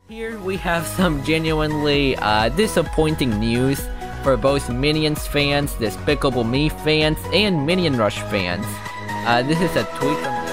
Here we have some genuinely disappointing news for both Minions fans, Despicable Me fans, and Minion Rush fans. This is a tweet from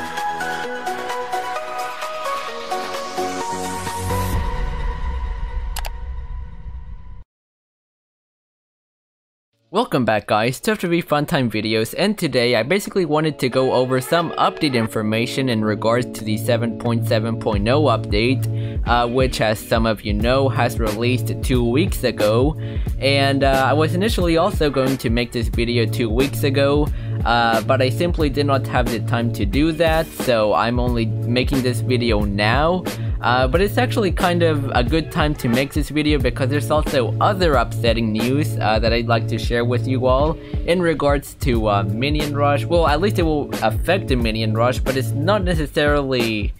Welcome back guys to FTV Funtime Videos, and today I basically wanted to go over some update information in regards to the 7.7.0 update, which as some of you know has released 2 weeks ago, and I was initially also going to make this video 2 weeks ago, but I simply did not have the time to do that, so I'm only making this video now. But it's actually kind of a good time to make this video because there's also other upsetting news that I'd like to share with you all in regards to Minion Rush. Well, at least it will affect the Minion Rush, but it's not necessarily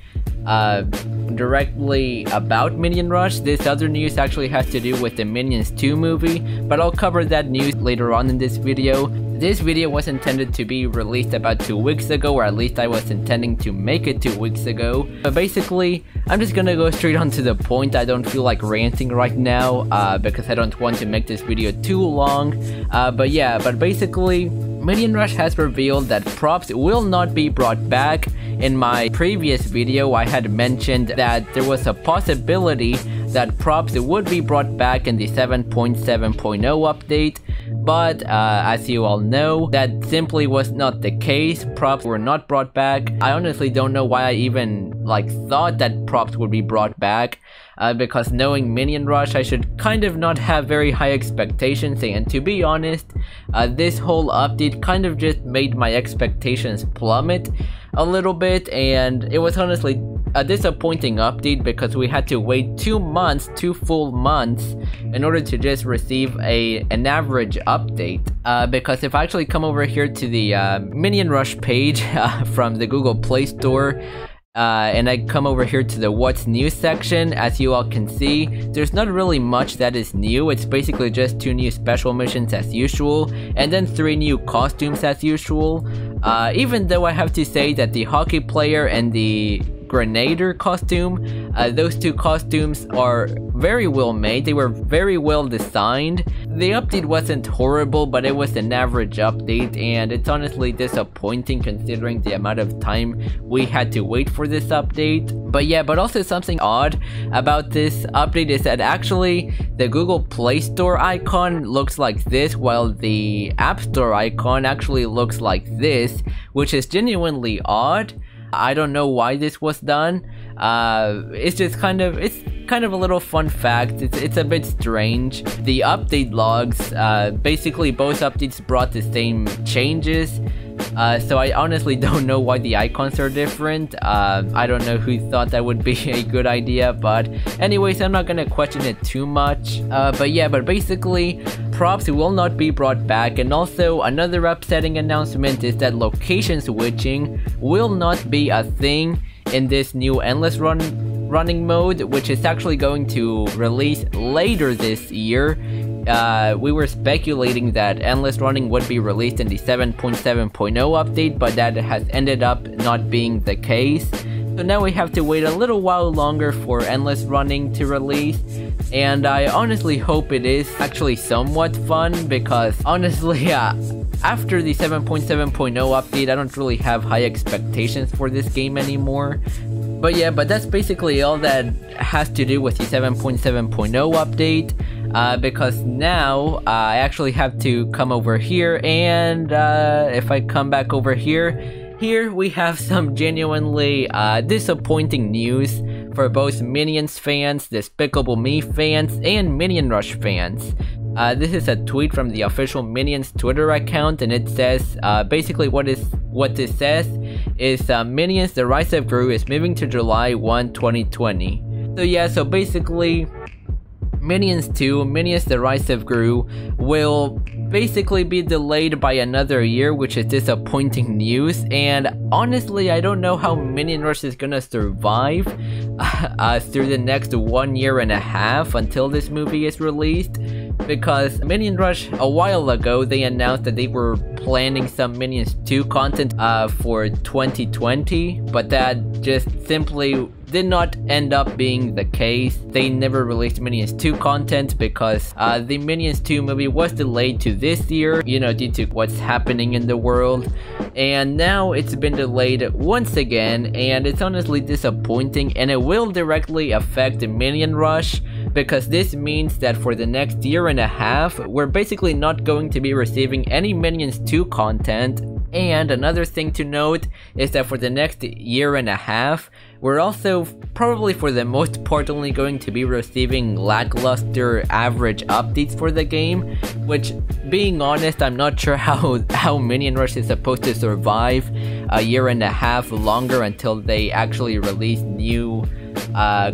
directly about Minion Rush. This other news actually has to do with the Minions 2 movie, but I'll cover that news later on in this video. This video was intended to be released about 2 weeks ago, or at least I was intending to make it 2 weeks ago. But basically, I'm just gonna go straight on to the point. I don't feel like ranting right now because I don't want to make this video too long. But basically, Minion Rush has revealed that props will not be brought back. In my previous video, I had mentioned that there was a possibility that props would be brought back in the 7.7.0 update, but as you all know, that simply was not the case. Props were not brought back. I honestly don't know why I even thought that props would be brought back, because knowing Minion Rush, I should kind of not have very high expectations, and to be honest, this whole update kind of just made my expectations plummet a little bit, and it was honestly a disappointing update because we had to wait 2 months, 2 full months, in order to just receive an average update. Because if I actually come over here to the Minion Rush page from the Google Play Store, and I come over here to the what's new section, as you all can see, there's not really much that is new. It's basically just 2 new special missions as usual, and then 3 new costumes as usual. Even though I have to say that the hockey player and the Grenadier costume, those 2 costumes are very well made. They were very well designed. The update wasn't horrible, but it was an average update, and it's honestly disappointing considering the amount of time we had to wait for this update. But also something odd about this update is that actually the Google Play Store icon looks like this, while the App Store icon actually looks like this, which is genuinely odd. I don't know why this was done. It's just kind of a little fun fact. It's a bit strange. The update logs, basically both updates brought the same changes. So I honestly don't know why the icons are different. I don't know who thought that would be a good idea, but anyways, I'm not gonna question it too much. But basically, props will not be brought back, and also another upsetting announcement is that location switching will not be a thing in this new endless running mode, which is actually going to release later this year. We were speculating that endless running would be released in the 7.7.0 update, but that has ended up not being the case. So now we have to wait a little while longer for endless running to release, and I honestly hope it is actually somewhat fun, because honestly, after the 7.7.0 update, I don't really have high expectations for this game anymore. But that's basically all that has to do with the 7.7.0 update. Because now I actually have to come over here, and if I come back over here, we have some genuinely disappointing news for both Minions fans, Despicable Me fans, and Minion Rush fans. This is a tweet from the official Minions Twitter account, and it says, basically what this says is, Minions The Rise of Gru is moving to July 1, 2020. So basically, Minions 2, Minions The Rise of Gru, will basically be delayed by another year, which is disappointing news, and honestly I don't know how Minion Rush is gonna survive through the next 1.5 years until this movie is released, because Minion Rush, a while ago, they announced that they were planning some Minions 2 content for 2020, but that just simply did not end up being the case. They never released Minions 2 content because the Minions 2 movie was delayed to this year, you know, due to what's happening in the world. And now it's been delayed once again, and it's honestly disappointing, and it will directly affect the Minion Rush, because this means that for the next year and a half, we're basically not going to be receiving any Minions 2 content. And another thing to note is that for the next year and a half, we're also probably for the most part only going to be receiving lackluster average updates for the game, which, being honest, I'm not sure how Minion Rush is supposed to survive a year and a half longer until they actually release new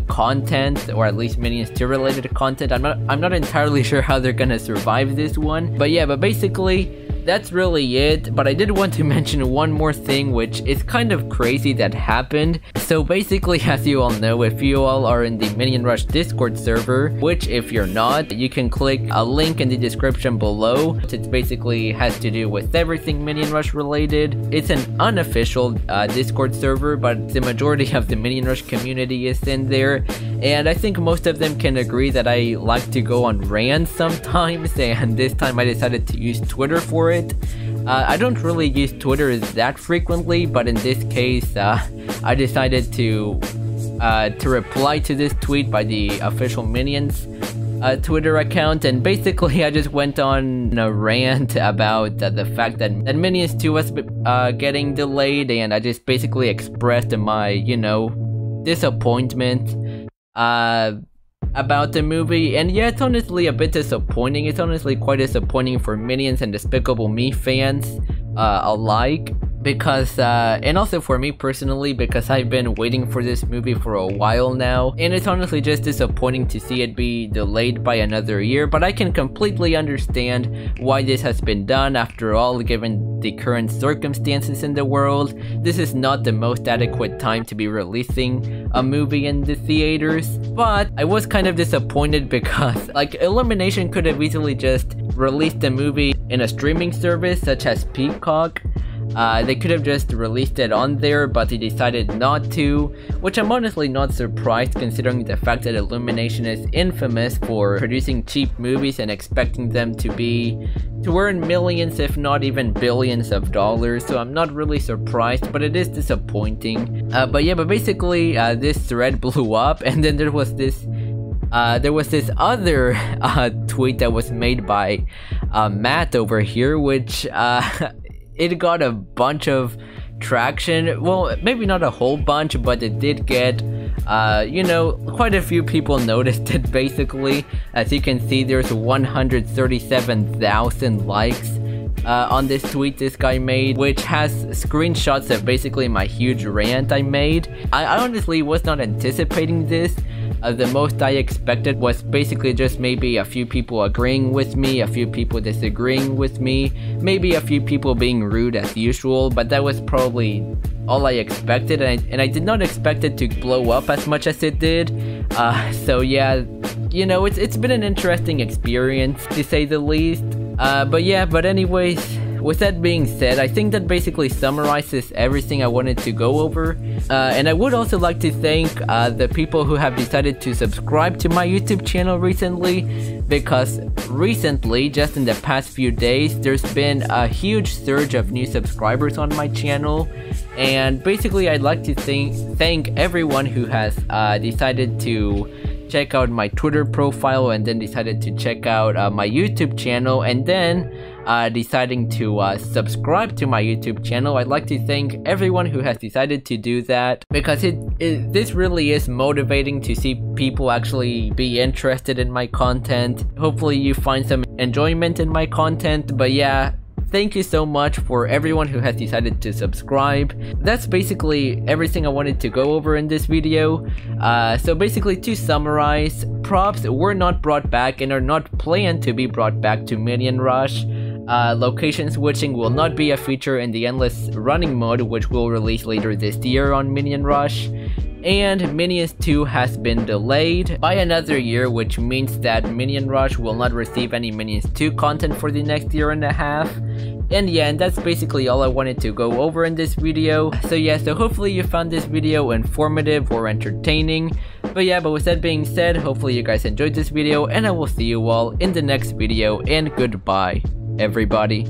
content, or at least Minions 2 related content. I'm not entirely sure how they're gonna survive this one, but yeah, but basically that's really it. But I did want to mention one more thing, which is kind of crazy that happened. So basically, as you all know, if you all are in the Minion Rush Discord server, which if you're not, you can click a link in the description below. It basically has to do with everything Minion Rush related. It's an unofficial Discord server, but the majority of the Minion Rush community is in there, and I think most of them can agree that I like to go on rants sometimes, and this time I decided to use Twitter for it. I don't really use Twitter that frequently, but in this case, I decided to reply to this tweet by the official Minions Twitter account, and basically I just went on a rant about the fact that Minions 2 was getting delayed, and I just basically expressed my, you know, disappointment about the movie. And yeah, it's honestly a bit disappointing. It's honestly quite disappointing for Minions and Despicable Me fans alike, because and also for me personally, because I've been waiting for this movie for a while now, and it's honestly just disappointing to see it be delayed by another year. But I can completely understand why this has been done. After all, given the current circumstances in the world, this is not the most adequate time to be releasing a movie in the theaters. But I was kind of disappointed because, like, Illumination could have easily just released the movie in a streaming service such as Peacock. They could have just released it on there, but they decided not to, which I'm honestly not surprised considering the fact that Illumination is infamous for producing cheap movies and expecting them to earn millions if not even billions of dollars. So I'm not really surprised, but it is disappointing. But yeah, but basically this thread blew up, and then there was this other tweet that was made by Matt over here, which it got a bunch of traction. Well, maybe not a whole bunch, but it did get, you know, quite a few people noticed it basically. As you can see, there's 137,000 likes on this tweet this guy made, which has screenshots of basically my huge rant I made. I honestly was not anticipating this. The most I expected was basically just maybe a few people agreeing with me, a few people disagreeing with me, maybe a few people being rude as usual, but that was probably all I expected, and I did not expect it to blow up as much as it did. So yeah, you know, it's been an interesting experience to say the least. But yeah, but anyways, with that being said, I think that basically summarizes everything I wanted to go over. And I would also like to thank the people who have decided to subscribe to my YouTube channel recently, because recently, just in the past few days, there's been a huge surge of new subscribers on my channel. And basically, I'd like to thank everyone who has decided to check out my Twitter profile, and then decided to check out my YouTube channel, and then deciding to subscribe to my YouTube channel. I'd like to thank everyone who has decided to do that, because this really is motivating to see people actually be interested in my content. Hopefully you find some enjoyment in my content. But yeah, thank you so much for everyone who has decided to subscribe. That's basically everything I wanted to go over in this video. So basically, to summarize, props were not brought back and are not planned to be brought back to Minion Rush. Location switching will not be a feature in the endless running mode, which will release later this year on Minion Rush. And Minions 2 has been delayed by another year, which means that Minion Rush will not receive any Minions 2 content for the next year and a half. And yeah, and that's basically all I wanted to go over in this video. So yeah, so hopefully you found this video informative or entertaining. But yeah, but with that being said, hopefully you guys enjoyed this video, and I will see you all in the next video, and goodbye, everybody.